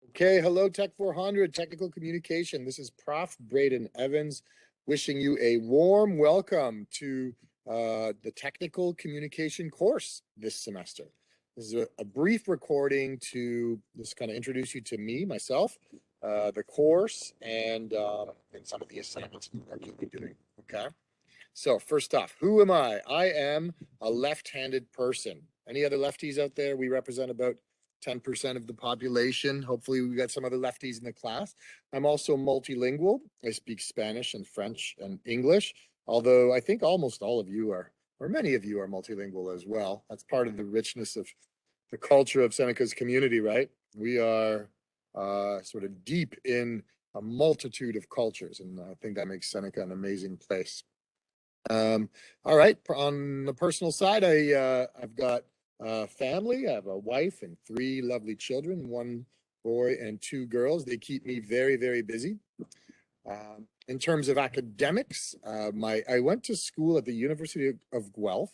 Okay, hello TEC400, Technical Communication. This is Prof. Braden Evans wishing you a warm welcome to the Technical Communication course this semester. This is a brief recording to just kind of introduce you to me, myself, the course, and some of the assignments that you'll be doing, okay? So first off, who am I? I am a left-handed person. Any other lefties out there? We represent about 10% of the population. Hopefully we got some other lefties in the class. I'm also multilingual. I speak Spanish and French and English, although I think almost all of you are, or many of you are multilingual as well. That's part of the richness of the culture of Seneca's community, right? We are sort of deep in a multitude of cultures, and I think that makes Seneca an amazing place. All right, on the personal side, I've got family. I have a wife and 3 lovely children, 1 boy and 2 girls. They keep me very, very busy. In terms of academics, I went to school at the University of Guelph,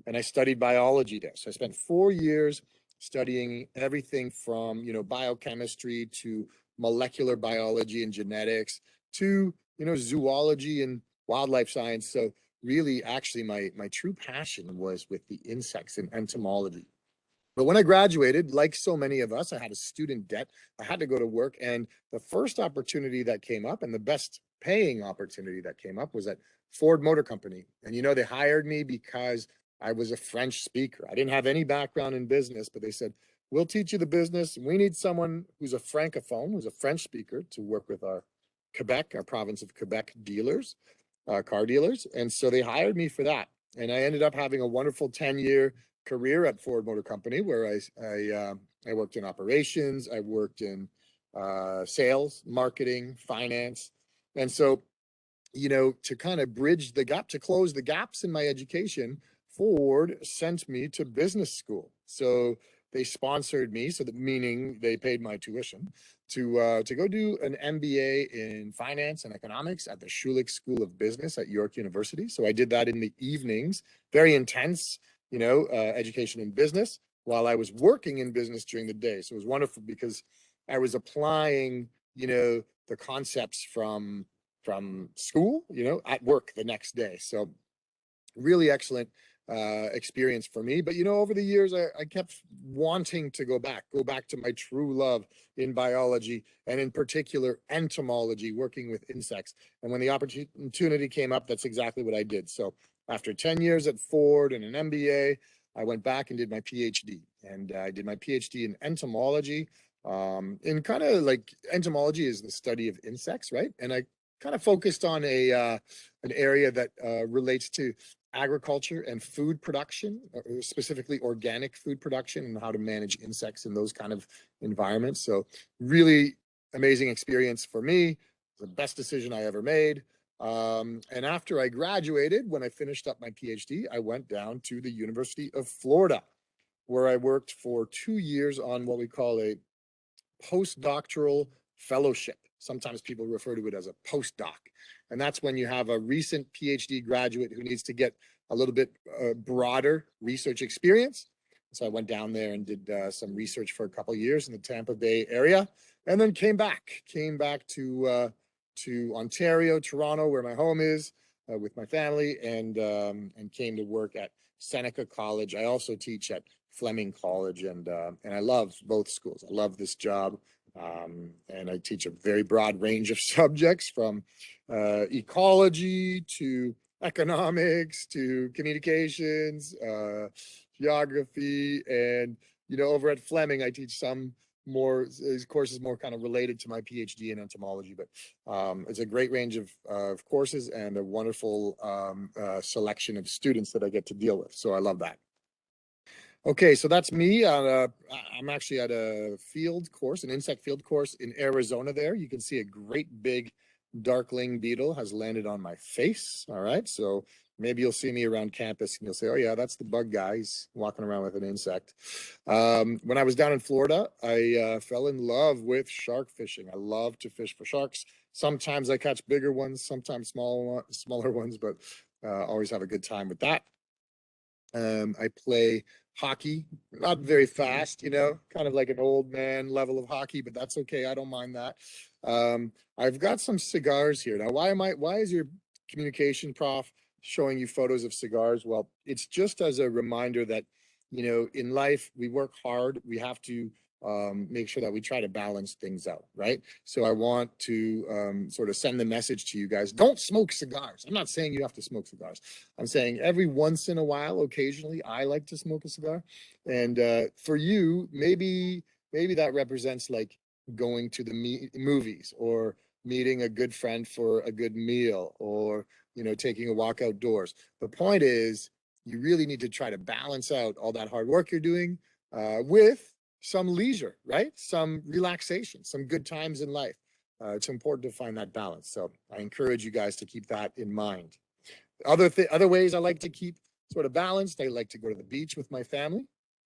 and I studied biology there. So I spent 4 years studying everything from, biochemistry to molecular biology and genetics to, zoology and wildlife science. So really, actually, my true passion was with the insects and entomology. But when I graduated, like so many of us, I had a student debt. I had to go to work. And the first opportunity that came up and the best paying opportunity that came up was at Ford Motor Company. And, they hired me because I was a French speaker. I didn't have any background in business, but they said, we'll teach you the business. We need someone who's a francophone, who's a French speaker to work with our province of Quebec dealers, car dealers. And so they hired me for that. And I ended up having a wonderful 10-year career at Ford Motor Company, where I worked in operations, I worked in sales, marketing, finance. And so, to kind of bridge the gap, to close the gaps in my education, Ford sent me to business school. So they sponsored me, so that meaning they paid my tuition to go do an MBA in finance and economics at the Schulich School of Business at York University. So I did that in the evenings, very intense, education in business, while I was working in business during the day. So it was wonderful because I was applying, the concepts from school, at work the next day. So really excellent experience for me. But, over the years, I kept wanting to go back to my true love in biology, and in particular, entomology, working with insects. And when the opportunity came up, that's exactly what I did. So after 10 years at Ford and an MBA, I went back and did my PhD. And I did my PhD in entomology. In kind of like, entomology is the study of insects, right? And I kind of focused on an area that relates to agriculture and food production, specifically organic food production, and how to manage insects in those kind of environments. So really amazing experience for me. The best decision I ever made. And after I graduated, when I finished up my PhD, I went down to the University of Florida, where I worked for 2 years on what we call a postdoctoral fellowship. Sometimes people refer to it as a postdoc. And that's when you have a recent PhD graduate who needs to get a little bit broader research experience. So I went down there and did some research for a couple of years in the Tampa Bay area, and then came back to Ontario, Toronto, where my home is, with my family, and came to work at Seneca College. I also teach at Fleming College, and I love both schools. I love this job. And I teach a very broad range of subjects, from ecology to economics to communications, geography, and over at Fleming, I teach some more courses more kind of related to my PhD in entomology. But it's a great range of courses and a wonderful selection of students that I get to deal with. So I love that. Okay, so that's me. I'm actually at a field course, an insect field course in Arizona there. You can see a great big darkling beetle has landed on my face. All right, so maybe you'll see me around campus and you'll say, oh yeah, that's the bug guy. He's walking around with an insect. When I was down in Florida, I fell in love with shark fishing. I love to fish for sharks. Sometimes I catch bigger ones, sometimes smaller ones, but always have a good time with that. I play hockey, not very fast, you know, kind of like an old man level of hockey, but that's okay. I don't mind that. I've got some cigars here. Now, why is your communication prof showing you photos of cigars? Well, it's just as a reminder that, you know, in life, we work hard. We have to make sure that we try to balance things out, right? So I want to sort of send the message to you guys, don't smoke cigars. I'm not saying you have to smoke cigars. I'm saying every once in a while, occasionally, I like to smoke a cigar. And for you, maybe that represents like going to the movies or meeting a good friend for a good meal or, you know, taking a walk outdoors. The point is, you really need to try to balance out all that hard work you're doing with some leisure, right? Some relaxation, some good times in life. It's important to find that balance. So I encourage you guys to keep that in mind. Other ways I like to keep sort of balanced. I like to go to the beach with my family,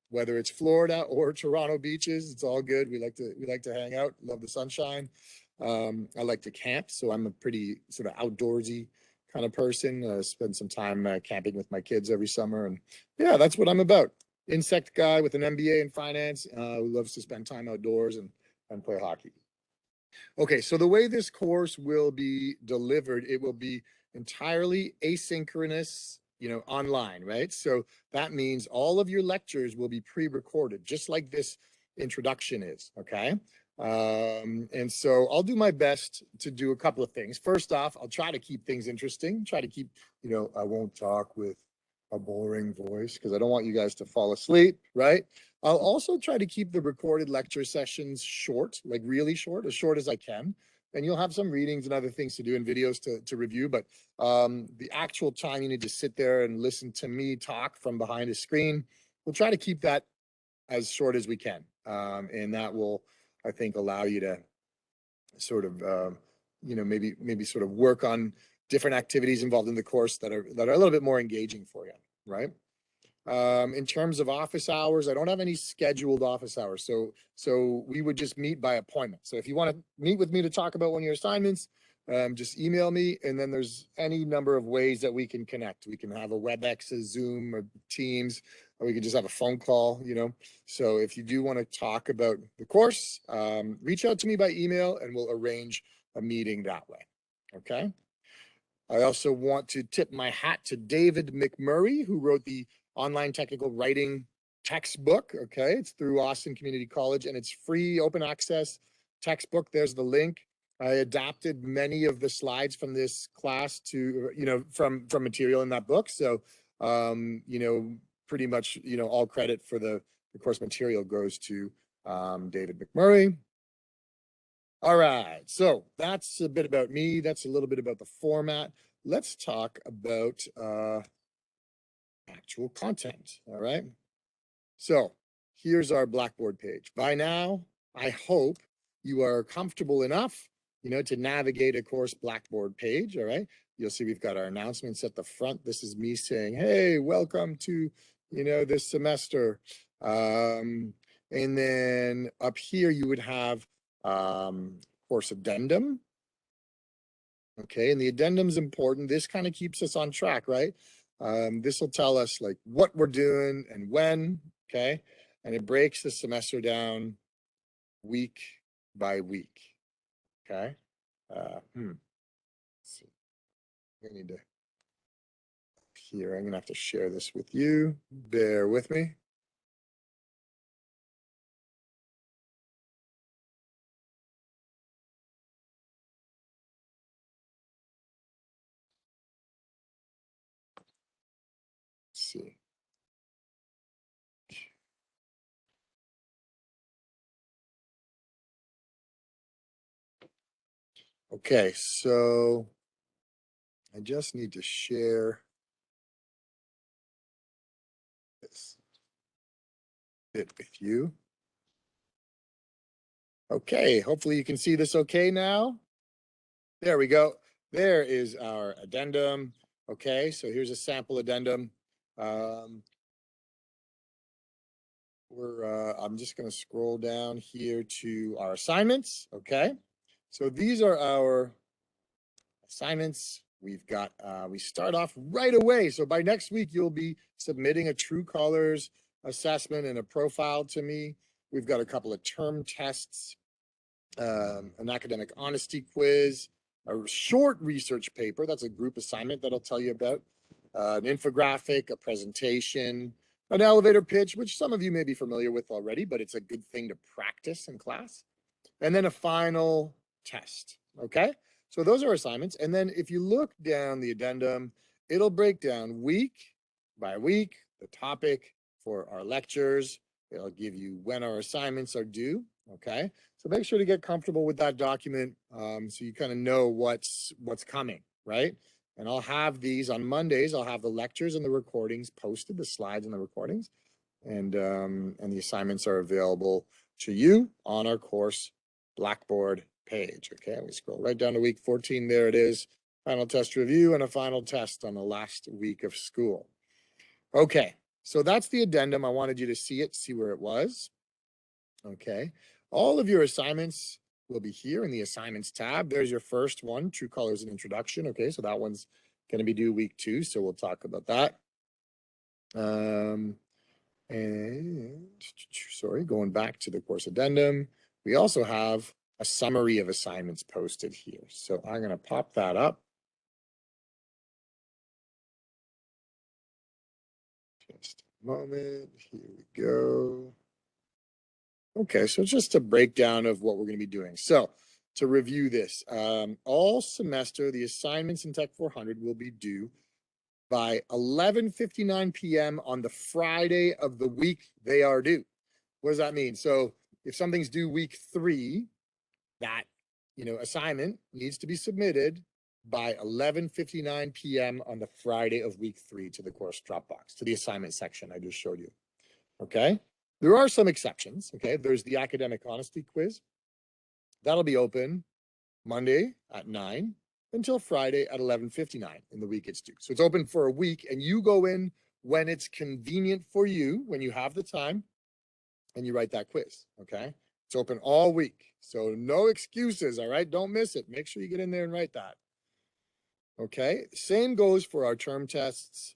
whether it's Florida or Toronto beaches. It's all good. We like to hang out. Love the sunshine. I like to camp, so I'm a pretty sort of outdoorsy kind of person. Spend some time camping with my kids every summer, and yeah, that's what I'm about. Insect guy with an MBA in finance who loves to spend time outdoors and play hockey. Okay, so the way this course will be delivered, it will be entirely asynchronous, you know, online, right? So that means all of your lectures will be pre-recorded, just like this introduction is, okay? And so I'll do my best to do a couple of things. First off, I'll try to keep things interesting, try to keep, you know, I won't talk with a boring voice because I don't want you guys to fall asleep, right? I'll also try to keep the recorded lecture sessions short, like really short, as short as I can. And you'll have some readings and other things to do and videos to review. But the actual time you need to sit there and listen to me talk from behind a screen, we'll try to keep that as short as we can. And that will, I think, allow you to sort of, you know, maybe sort of work on different activities involved in the course that are a little bit more engaging for you, right? In terms of office hours, I don't have any scheduled office hours. So we would just meet by appointment. So if you want to meet with me to talk about one of your assignments, just email me. And then there's any number of ways that we can connect. We can have a WebEx, a Zoom, or Teams, or we can just have a phone call, you know. So if you do want to talk about the course, reach out to me by email and we'll arrange a meeting that way. Okay. I also want to tip my hat to David McMurray, who wrote the online technical writing textbook. Okay, it's through Austin Community College and it's free, open access textbook. There's the link. I adapted many of the slides from this class to, you know, from material in that book. So, you know, pretty much, you know, all credit for the course material goes to David McMurray. All right, so that's a bit about me. That's a little bit about the format. Let's talk about actual content, all right? So here's our Blackboard page. By now, I hope you are comfortable enough, you know, to navigate a course Blackboard page, all right? You'll see we've got our announcements at the front. This is me saying, hey, welcome to, you know, this semester. And then up here, you would have course addendum. Okay, and the addendum is important. This kind of keeps us on track, right? This will tell us like what we're doing and when, okay? And it breaks the semester down week by week, okay? Let's see. I need to, here, I'm gonna have to share this with you. Bear with me. Let's see. Okay, so I just need to share this bit with you. Okay, hopefully you can see this okay now. There we go. There is our addendum. Okay, so here's a sample addendum. I'm just going to scroll down here to our assignments. Okay, so these are our assignments. We've got, we start off right away. So by next week, you'll be submitting a True Colors assessment and a profile to me. We've got a couple of term tests, an academic honesty quiz, a short research paper. That's a group assignment that I'll tell you about, an infographic, a presentation, an elevator pitch, which some of you may be familiar with already, but it's a good thing to practice in class. And then a final test, okay? So those are assignments. And then if you look down the addendum, it'll break down week by week, the topic for our lectures. It'll give you when our assignments are due, okay? So make sure to get comfortable with that document so you kind of know what's coming, right? And I'll have these on Mondays. I'll have the lectures and the recordings posted, the slides and the recordings. And the assignments are available to you on our course Blackboard page. Okay, we scroll right down to week 14. There it is. Final test review and a final test on the last week of school. Okay, so that's the addendum. I wanted you to see it, see where it was. Okay, all of your assignments will be here in the assignments tab. There's your first one, True Colors and Introduction. Okay, so that one's going to be due week 2, so we'll talk about that. And sorry, going back to the course addendum, we also have a summary of assignments posted here. So I'm going to pop that up. Just a moment. Here we go. Okay, so just a breakdown of what we're going to be doing. So to review this, all semester, the assignments in TEC400 will be due by 11:59 p.m. on the Friday of the week they are due. What does that mean? So if something's due week 3, that assignment needs to be submitted by 11:59 p.m. on the Friday of week 3 to the course Dropbox, to the assignment section I just showed you. Okay. There are some exceptions. Okay. There's the academic honesty quiz. That'll be open Monday at 9 until Friday at 11:59 in the week it's due. So it's open for a week, and you go in when it's convenient for you, when you have the time, and you write that quiz. Okay. It's open all week. So no excuses. All right. Don't miss it. Make sure you get in there and write that. Okay. Same goes for our term tests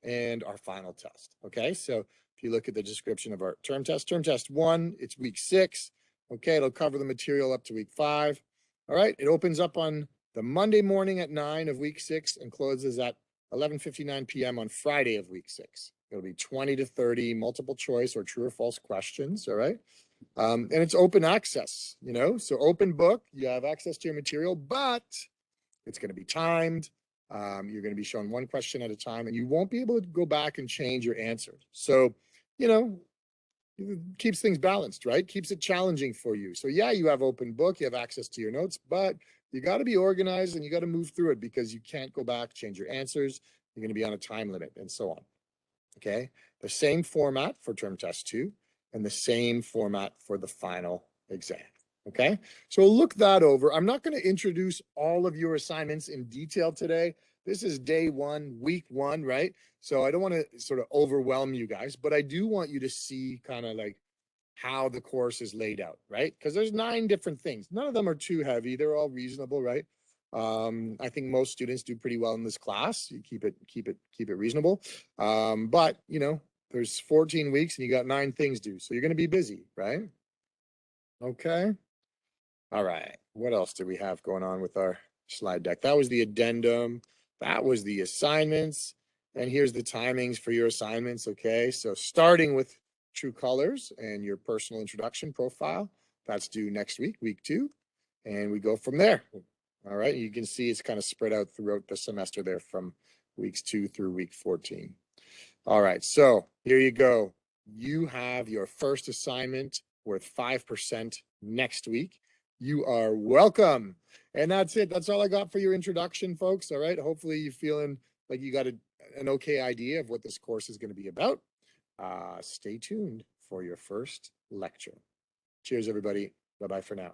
and our final test. Okay. So if you look at the description of our term test 1, it's week 6. Okay. It'll cover the material up to week 5. All right. It opens up on the Monday morning at 9 of week 6 and closes at 11:59 p.m. on Friday of week 6. It'll be 20 to 30 multiple choice or true or false questions. All right. And it's open access, so open book, you have access to your material, but it's going to be timed. You're going to be shown one question at a time, and you won't be able to go back and change your answers. So, it keeps things balanced, right? Keeps it challenging for you. So yeah, you have open book, you have access to your notes, but you got to be organized and you got to move through it because you can't go back, change your answers. You're going to be on a time limit and so on. Okay. The same format for term test 2 and the same format for the final exam. Okay. So look that over. I'm not going to introduce all of your assignments in detail today. This is day 1, week 1, right? So I don't want to sort of overwhelm you guys, but I do want you to see kind of like how the course is laid out, right? Because there's 9 different things. None of them are too heavy. They're all reasonable, right? I think most students do pretty well in this class. You keep it reasonable. But there's 14 weeks and you got 9 things due. So you're going to be busy, right? Okay. All right. What else do we have going on with our slide deck? That was the addendum. That was the assignments. And here's the timings for your assignments. Okay. So starting with True Colors and your personal introduction profile, that's due next week, week 2. And we go from there. All right. You can see it's kind of spread out throughout the semester there from weeks 2 through week 14. All right. So here you go. You have your first assignment worth 5% next week. You are welcome. And that's it. That's all I got for your introduction, folks. All right. Hopefully you're feeling like you got an okay idea of what this course is going to be about. Stay tuned for your first lecture. Cheers, everybody. Bye-bye for now.